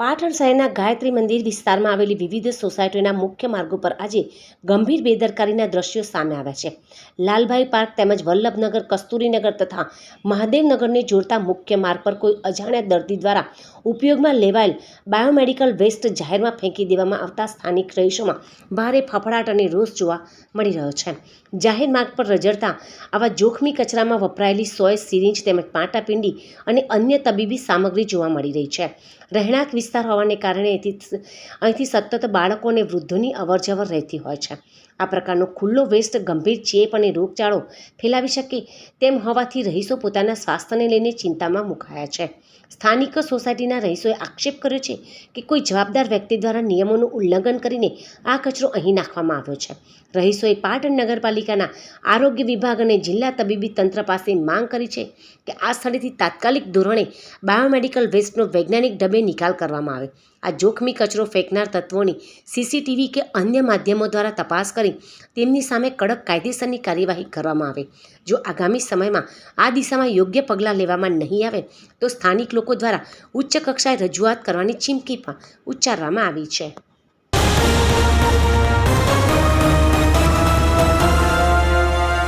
પાટણ શહેરના ગાયત્રી મંદિર વિસ્તારમાં આવેલી વિવિધ સોસાયટીઓના મુખ્ય માર્ગો પર આજે ગંભીર બેદરકારીના દ્રશ્યો સામે આવ્યા છે. લાલભાઈ પાર્ક તેમજ વલ્લભનગર, કસ્તુરીનગર તથા મહાદેવનગરને જોડતા મુખ્ય માર્ગ પર કોઈ અજાણ્યા દર્દી દ્વારા ઉપયોગમાં લેવાયેલ બાયોમેડિકલ વેસ્ટ જાહેરમાં ફેંકી દેવામાં આવતા સ્થાનિક રહીશોમાં ભારે ફફડાટ અને રોષ જોવા મળી રહ્યો છે. જાહેર માર્ગ પર રઝળતા આવા જોખમી કચરામાં વપરાયેલી સોય, સિરિંજ તેમજ પાટાપિંડી અને અન્ય તબીબી સામગ્રી જોવા મળી રહી છે. રહેણાંક વિસ્તાર હોવાને કારણે અહીંથી સતત બાળકો અને વૃદ્ધોની અવરજવર રહેતી હોય છે. આ પ્રકારનો ખુલ્લો વેસ્ટ ગંભીર ચેપ અને રોગચાળો ફેલાવી શકે તેમ હોવાથી રહીશો પોતાના સ્વાસ્થ્યને લઈને ચિંતામાં મુકાયા છે. સ્થાનિક સોસાયટીના રહીશોએ આક્ષેપ કર્યો છે કે કોઈ જવાબદાર વ્યક્તિ દ્વારા નિયમોનું ઉલ્લંઘન કરીને આ કચરો અહીં નાખવામાં આવ્યો છે. રહીશોએ પાટણ નગરપાલિકાના આરોગ્ય વિભાગ અને જિલ્લા તબીબી તંત્ર પાસે માંગ કરી છે કે આ સ્થળેથી તાત્કાલિક ધોરણે બાયોમેડિકલ વેસ્ટનો વૈજ્ઞાનિક ઢબે નિકાલ કરવામાં આવે. આ જોખમી કચરો ફેંકનાર તત્વોની સીસીટીવી કે અન્ય માધ્યમો દ્વારા તપાસ કરી તેમની સામે કડક કાયદેસરની કાર્યવાહી કરવામાં આવે. જો આગામી સમયમાં આ દિશામાં યોગ્ય પગલાં લેવામાં નહીં આવે તો સ્થાનિક લોકો દ્વારા ઉચ્ચ કક્ષાએ રજૂઆત કરવાની ચીમકી પણ ઉચ્ચારવામાં આવી છે.